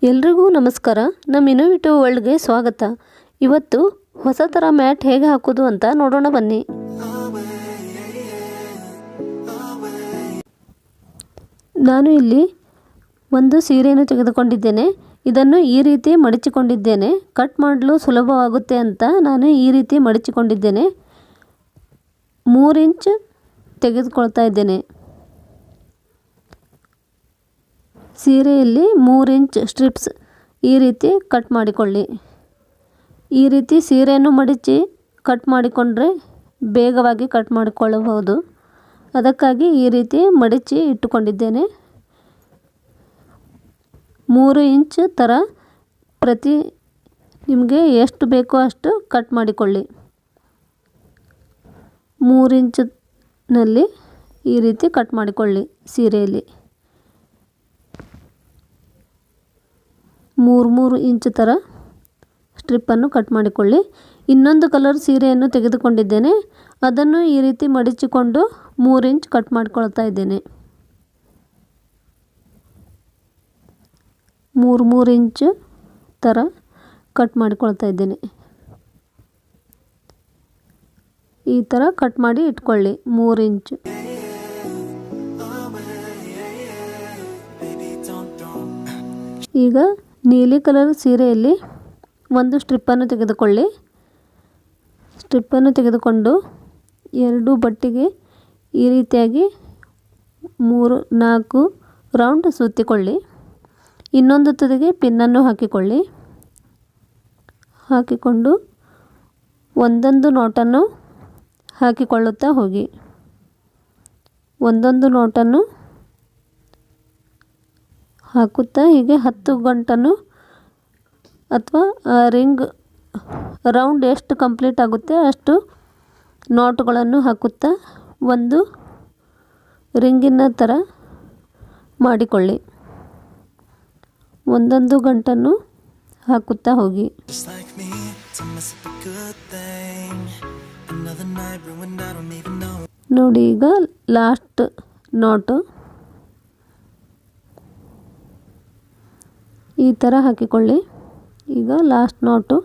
ಎಲ್ರಿಗೂ ನಮಸ್ಕಾರ. ನಮ್ಮ ಇನ್ನೋವೇಟಿವ್ ವರ್ಲ್ಡ್ಗೆ ಸ್ವಾಗತ. ಇವತ್ತು ಹೊಸ ಥರ ಮ್ಯಾಟ್ ಹೇಗೆ ಹಾಕೋದು ಅಂತ ನೋಡೋಣ ಬನ್ನಿ. ನಾನು ಇಲ್ಲಿ ಒಂದು ಸೀರೆಯನ್ನು ತೆಗೆದುಕೊಂಡಿದ್ದೇನೆ. ಇದನ್ನು ಈ ರೀತಿ ಮಡಚಿಕೊಂಡಿದ್ದೇನೆ. ಕಟ್ ಮಾಡಲು ಸುಲಭವಾಗುತ್ತೆ ಅಂತ ನಾನು ಈ ರೀತಿ ಮಡಚಿಕೊಂಡಿದ್ದೇನೆ. 3 ಇಂಚ್ ತೆಗೆದುಕೊಳ್ತಾ ಇದ್ದೇನೆ. ಸೀರೆಯಲ್ಲಿ 3 ಇಂಚ್ ಸ್ಟ್ರಿಪ್ಸ್ ಈ ರೀತಿ ಕಟ್ ಮಾಡಿಕೊಳ್ಳಿ. ಈ ರೀತಿ ಸೀರೆಯನ್ನು ಮಡಚಿ ಕಟ್ ಮಾಡಿಕೊಂಡ್ರೆ ಬೇಗವಾಗಿ ಕಟ್ ಮಾಡಿಕೊಳ್ಳಬಹುದು. ಅದಕ್ಕಾಗಿ ಈ ರೀತಿ ಮಡಚಿ ಇಟ್ಟುಕೊಂಡಿದ್ದೇನೆ. 3 ಇಂಚ್ ಥರ ಪ್ರತಿ ನಿಮಗೆ ಎಷ್ಟು ಬೇಕೋ ಅಷ್ಟು ಕಟ್ ಮಾಡಿಕೊಳ್ಳಿ. 3 ಇಂಚ್ನಲ್ಲಿ ಈ ರೀತಿ ಕಟ್ ಮಾಡಿಕೊಳ್ಳಿ. ಸೀರೆಯಲ್ಲಿ 3 ಇಂಚ್ ಥರ ಸ್ಟ್ರಿಪ್ಪನ್ನು ಕಟ್ ಮಾಡಿಕೊಳ್ಳಿ. ಇನ್ನೊಂದು ಕಲರ್ ಸೀರೆಯನ್ನು ತೆಗೆದುಕೊಂಡಿದ್ದೇನೆ. ಅದನ್ನು ಈ ರೀತಿ ಮಡಚಿಕೊಂಡು 3 ಇಂಚ್ ಕಟ್ ಮಾಡಿಕೊಳ್ತಾ ಇದ್ದೇನೆ. 3 ಇಂಚ್ ಥರ ಕಟ್ ಮಾಡಿಕೊಳ್ತಾ ಇದ್ದೇನೆ. ಈ ಥರ ಕಟ್ ಮಾಡಿ ಇಟ್ಕೊಳ್ಳಿ 3 ಇಂಚ್. ಈಗ ನೀಲಿ ಕಲರ್ ಸೀರೆಯಲ್ಲಿ ಒಂದು ಸ್ಟ್ರಿಪ್ಪನ್ನು ತೆಗೆದುಕೊಳ್ಳಿ. ಸ್ಟ್ರಿಪ್ಪನ್ನು ತೆಗೆದುಕೊಂಡು 2 ಬಟ್ಟೆಗೆ ಈ ರೀತಿಯಾಗಿ 3-4 ರೌಂಡ್ ಸುತ್ತಿಕೊಳ್ಳಿ. ಇನ್ನೊಂದು ತುದಿಗೆ ಪಿನ್ನನ್ನು ಹಾಕಿಕೊಳ್ಳಿ. ಹಾಕಿಕೊಂಡು ಒಂದೊಂದು ನೋಟನ್ನು ಹಾಕಿಕೊಳ್ಳುತ್ತಾ ಹೋಗಿ. ಒಂದೊಂದು ನೋಟನ್ನು ಹಾಕುತ್ತಾ ಹೀಗೆ 10 ಗಂಟನ್ನು ಅಥವಾ ರಿಂಗ್ ರೌಂಡ್ ಎಷ್ಟು ಕಂಪ್ಲೀಟ್ ಆಗುತ್ತೆ ಅಷ್ಟು ನೋಟುಗಳನ್ನು ಹಾಕುತ್ತಾ ಒಂದು ರಿಂಗಿನ ಥರ ಮಾಡಿಕೊಳ್ಳಿ. ಒಂದೊಂದು ಗಂಟನ್ನು ಹಾಕುತ್ತಾ ಹೋಗಿ. ನೋಡಿ, ಈಗ ಲಾಸ್ಟ್ ನೋಟು ಈ ಥರ ಹಾಕಿಕೊಳ್ಳಿ. ಈಗ ಲಾಸ್ಟ್ ನೋಟು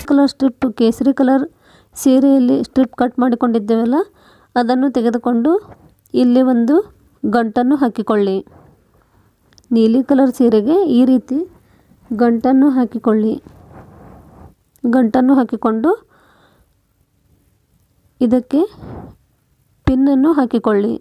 ಕಲರ್ ಸ್ಟ್ರಿಪ್, ಕೇಸರಿ ಕಲರ್ ಸೀರೆಯಲ್ಲಿ ಸ್ಟ್ರಿಪ್ ಕಟ್ ಮಾಡಿಕೊಂಡಿದ್ದೇವಲ್ಲ ಅದನ್ನು ತೆಗೆದುಕೊಂಡು ಇಲ್ಲಿ ಒಂದು ಗಂಟನ್ನು ಹಾಕಿಕೊಳ್ಳಿ. ನೀಲಿ ಕಲರ್ ಸೀರೆಗೆ ಈ ರೀತಿ ಗಂಟನ್ನು ಹಾಕಿಕೊಳ್ಳಿ. ಗಂಟನ್ನು ಹಾಕಿಕೊಂಡು ಇದಕ್ಕೆ ಪಿನ್ನನ್ನು ಹಾಕಿಕೊಳ್ಳಿ.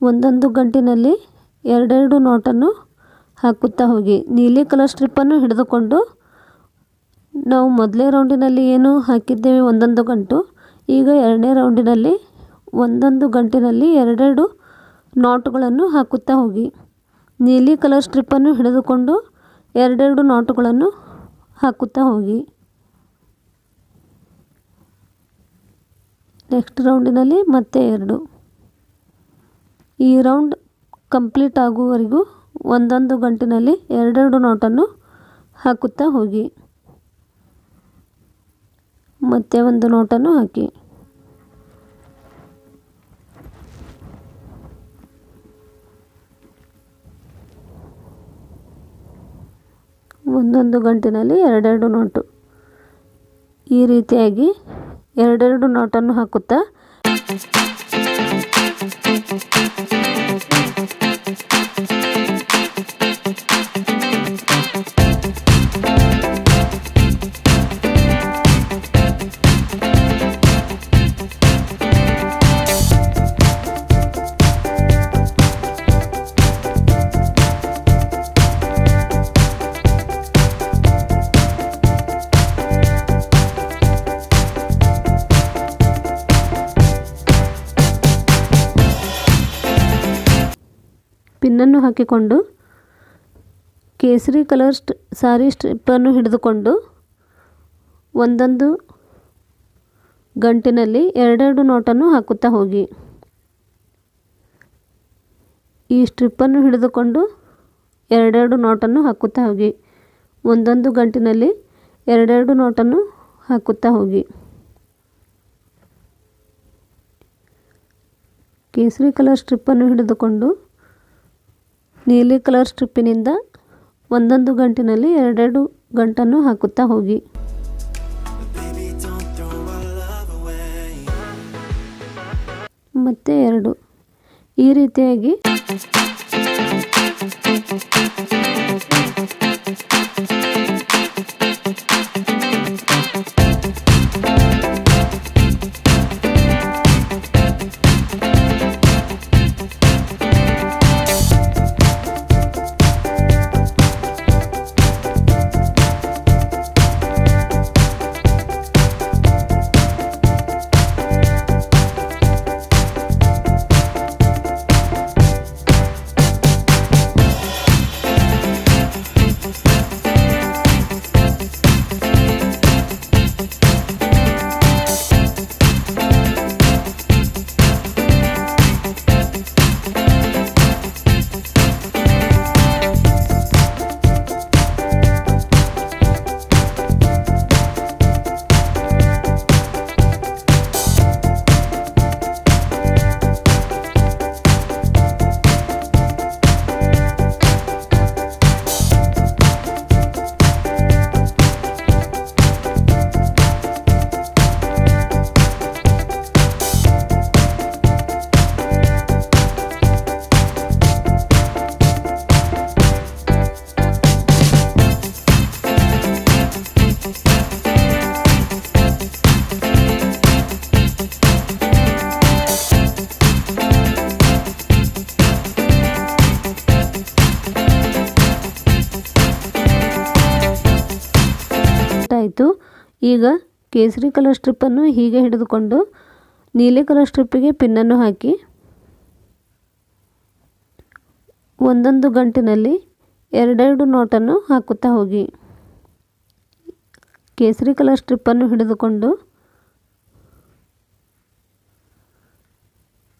ಒಂದೊಂದು ಗಂಟಿನಲ್ಲಿ 2 ನೋಟನ್ನು ಹಾಕುತ್ತಾ ಹೋಗಿ. ನೀಲಿ ಕಲರ್ ಸ್ಟ್ರಿಪ್ಪನ್ನು ಹಿಡಿದುಕೊಂಡು ನಾವು ಮೊದಲೇ ರೌಂಡಿನಲ್ಲಿ ಏನು ಹಾಕಿದ್ದೇವೆ ಒಂದೊಂದು ಗಂಟು, ಈಗ 2ನೇ ರೌಂಡಿನಲ್ಲಿ ಒಂದೊಂದು ಗಂಟಿನಲ್ಲಿ 2 ನೋಟುಗಳನ್ನು ಹಾಕುತ್ತಾ ಹೋಗಿ. ನೀಲಿ ಕಲರ್ ಸ್ಟ್ರಿಪ್ಪನ್ನು ಹಿಡಿದುಕೊಂಡು 2 ನೋಟುಗಳನ್ನು ಹಾಕುತ್ತಾ ಹೋಗಿ. ನೆಕ್ಸ್ಟ್ ರೌಂಡಿನಲ್ಲಿ ಮತ್ತೆ 2. ಈ ರೌಂಡ್ ಕಂಪ್ಲೀಟ್ ಆಗುವವರೆಗೂ ಒಂದೊಂದು ಗಂಟಿನಲ್ಲಿ 2 ನೋಟನ್ನು ಹಾಕುತ್ತಾ ಹೋಗಿ. ಮತ್ತೆ ಒಂದು ನೋಟನ್ನು ಹಾಕಿ. ಒಂದೊಂದು ಗಂಟಿನಲ್ಲಿ 2 ನೋಟು ಈ ರೀತಿಯಾಗಿ 2 ನೋಟನ್ನು ಹಾಕುತ್ತಾ ಪಿನ್ನನ್ನು ಹಾಕಿಕೊಂಡು ಕೇಸರಿ ಕಲರ್ ಸಾರಿ ಸ್ಟ್ರಿಪ್ಪನ್ನು ಹಿಡಿದುಕೊಂಡು ಒಂದೊಂದು ಗಂಟಿನಲ್ಲಿ ಎರಡೆರಡು ನೋಟನ್ನು ಹಾಕುತ್ತಾ ಹೋಗಿ. ಈ ಸ್ಟ್ರಿಪ್ಪನ್ನು ಹಿಡಿದುಕೊಂಡು ಎರಡೆರಡು ನೋಟನ್ನು ಹಾಕುತ್ತಾ ಹೋಗಿ. ಒಂದೊಂದು ಗಂಟಿನಲ್ಲಿ ಎರಡೆರಡು ನೋಟನ್ನು ಹಾಕುತ್ತಾ ಹೋಗಿ. ಕೇಸರಿ ಕಲರ್ ಸ್ಟ್ರಿಪ್ಪನ್ನು ಹಿಡಿದುಕೊಂಡು ನೀಲಿ ಕಲರ್ ಸ್ಟ್ರಿಪ್ಪಿನಿಂದ ಒಂದೊಂದು ಗಂಟಿನಲ್ಲಿ ಎರಡೆರಡು ಗಂಟನ್ನು ಹಾಕುತ್ತಾ ಹೋಗಿ. ಮತ್ತೆ 2 ಈ ರೀತಿಯಾಗಿ ಆಯಿತು. ಈಗ ಕೇಸರಿ ಕಲರ್ ಸ್ಟ್ರಿಪ್ಪನ್ನು ಹೀಗೆ ಹಿಡಿದುಕೊಂಡು ನೀಲಿ ಕಲರ್ ಸ್ಟ್ರಿಪ್ಪಿಗೆ ಪಿನ್ನನ್ನು ಹಾಕಿ ಒಂದೊಂದು ಗಂಟಿನಲ್ಲಿ ಎರಡೆರಡು ನೋಟನ್ನು ಹಾಕುತ್ತಾ ಹೋಗಿ. ಕೇಸರಿ ಕಲರ್ ಸ್ಟ್ರಿಪ್ಪನ್ನು ಹಿಡಿದುಕೊಂಡು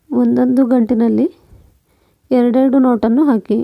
ಒಂದೊಂದು ಗಂಟಿನಲ್ಲಿ ಎರಡೆರಡು ನೋಟನ್ನು ಹಾಕಿ.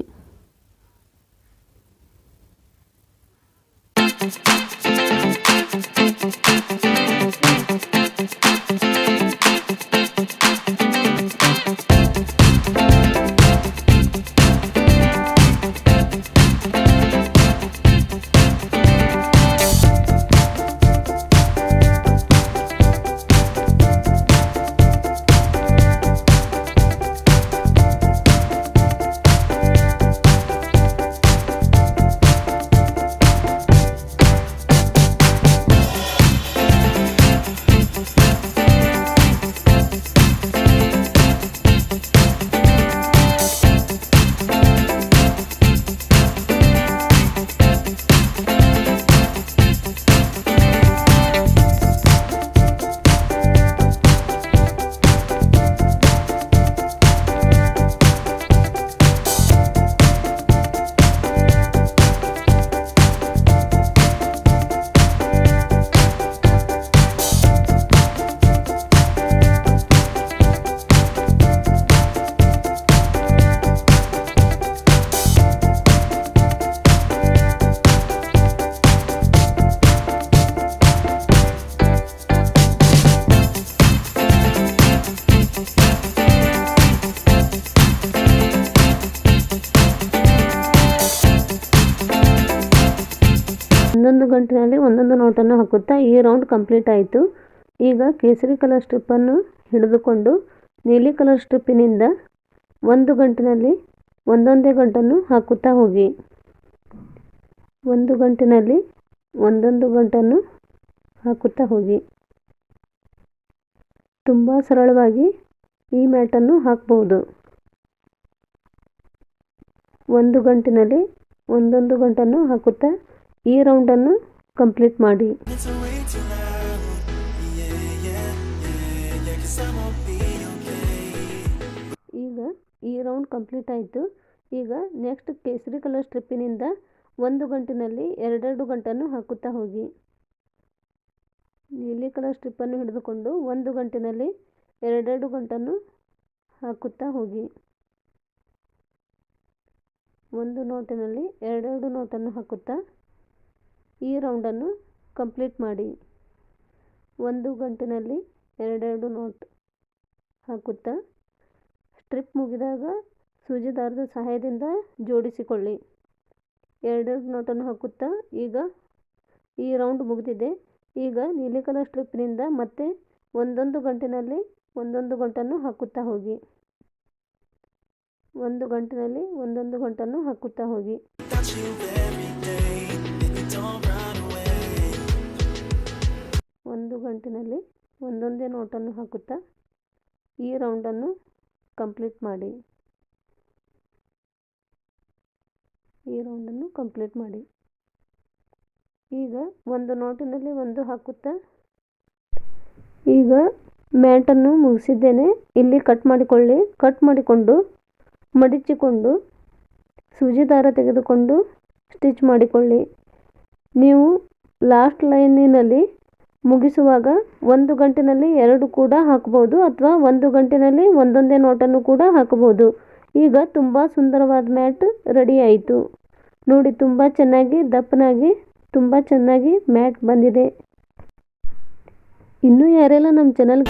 ಒಂದೊಂದು ಗಂಟಿನಲ್ಲಿ ಒಂದೊಂದು ನೋಟನ್ನು ಹಾಕುತ್ತಾ ಈ ರೌಂಡ್ ಕಂಪ್ಲೀಟ್ ಆಯಿತು. ಈಗ ಕೇಸರಿ ಕಲರ್ ಸ್ಟ್ರಿಪ್ಪನ್ನು ಹಿಡಿದುಕೊಂಡು ನೀಲಿ ಕಲರ್ ಸ್ಟ್ರಿಪ್ಪಿನಿಂದ ಒಂದು ಗಂಟಿನಲ್ಲಿ ಒಂದೊಂದೇ ಗಂಟನ್ನು ಹಾಕುತ್ತಾ ಹೋಗಿ. ಒಂದು ಗಂಟಿನಲ್ಲಿ ಒಂದೊಂದು ಗಂಟನ್ನು ಹಾಕುತ್ತಾ ಹೋಗಿ. ತುಂಬ ಸರಳವಾಗಿ ಈ ಮ್ಯಾಟನ್ನು ಹಾಕಬಹುದು. ಒಂದು ಗಂಟಿನಲ್ಲಿ ಒಂದೊಂದು ಗಂಟನ್ನು ಹಾಕುತ್ತಾ ಈ ರೌಂಡನ್ನು ಕಂಪ್ಲೀಟ್ ಮಾಡಿ. ಈಗ ಈ ರೌಂಡ್ ಕಂಪ್ಲೀಟ್ ಆಯಿತು. ಈಗ ನೆಕ್ಸ್ಟ್ ಕೇಸರಿ ಕಲರ್ ಸ್ಟ್ರಿಪ್ಪಿನಿಂದ ಒಂದು ಗಂಟಿನಲ್ಲಿ ಎರಡೆರಡು ಗಂಟನ್ನು ಹಾಕುತ್ತಾ ಹೋಗಿ. ನೀಲಿ ಕಲರ್ ಸ್ಟ್ರಿಪ್ಪನ್ನು ಹಿಡಿದುಕೊಂಡು ಒಂದು ಗಂಟಿನಲ್ಲಿ ಎರಡೆರಡು ಗಂಟನ್ನು ಹಾಕುತ್ತಾ ಹೋಗಿ. ಒಂದು ನೋಟಿನಲ್ಲಿ ಎರಡೆರಡು ನೋಟನ್ನು ಹಾಕುತ್ತಾ ಈ ರೌಂಡನ್ನು ಕಂಪ್ಲೀಟ್ ಮಾಡಿ. ಒಂದು ಗಂಟಿನಲ್ಲಿ ಎರಡೆರಡು ನೋಟ್ ಹಾಕುತ್ತಾ ಸ್ಟ್ರಿಪ್ ಮುಗಿದಾಗ ಸೂಜಿ ದಾರದ ಸಹಾಯದಿಂದ ಜೋಡಿಸಿಕೊಳ್ಳಿ. ಎರಡೆರಡು ನೋಟನ್ನು ಹಾಕುತ್ತಾ ಈಗ ಈ ರೌಂಡ್ ಮುಗಿದಿದೆ. ಈಗ ನೀಲಿ ಕಲರ್ ಸ್ಟ್ರಿಪ್ನಿಂದ ಮತ್ತೆ ಒಂದೊಂದು ಗಂಟಿನಲ್ಲಿ ಒಂದೊಂದು ಗಂಟನ್ನು ಹಾಕುತ್ತಾ ಹೋಗಿ. ಒಂದು ಗಂಟಿನಲ್ಲಿ ಒಂದೊಂದು ಗಂಟನ್ನು ಹಾಕುತ್ತಾ ಹೋಗಿ. ಒಂದು ಗಂಟಿನಲ್ಲಿ ಒಂದೊಂದೇ ನೋಟನ್ನು ಹಾಕುತ್ತಾ ಈ ರೌಂಡನ್ನು ಕಂಪ್ಲೀಟ್ ಮಾಡಿ. ಈ ರೌಂಡನ್ನು ಕಂಪ್ಲೀಟ್ ಮಾಡಿ. ಈಗ ಒಂದು ನೋಟಿನಲ್ಲಿ ಒಂದು ಹಾಕುತ್ತಾ ಈಗ ಮ್ಯಾಟನ್ನು ಮುಗಿಸಿದ್ದೇನೆ. ಇಲ್ಲಿ ಕಟ್ ಮಾಡಿಕೊಳ್ಳಿ. ಕಟ್ ಮಾಡಿಕೊಂಡು ಮಡಿಚಿಕೊಂಡು ಸೂಜಿ ದಾರ ತೆಗೆದುಕೊಂಡು ಸ್ಟಿಚ್ ಮಾಡಿಕೊಳ್ಳಿ. ನೀವು ಲಾಸ್ಟ್ ಲೈನಿನಲ್ಲಿ ಮುಗಿಸುವಾಗ ಒಂದು ಗಂಟಿನಲ್ಲಿ ಎರಡು ಕೂಡ ಹಾಕಬಹುದು ಅಥವಾ ಒಂದು ಗಂಟಿನಲ್ಲಿ ಒಂದೊಂದೇ ನೋಟನ್ನು ಕೂಡ ಹಾಕಬಹುದು. ಈಗ ತುಂಬ ಸುಂದರವಾದ ಮ್ಯಾಟ್ ರೆಡಿ ಆಯಿತು ನೋಡಿ. ತುಂಬ ಚೆನ್ನಾಗಿ ದಪ್ಪನಾಗಿ ತುಂಬ ಚೆನ್ನಾಗಿ ಮ್ಯಾಟ್ ಬಂದಿದೆ. ಇನ್ನೂ ಯಾರೆಲ್ಲ ನಮ್ಮ ಚಾನಲ್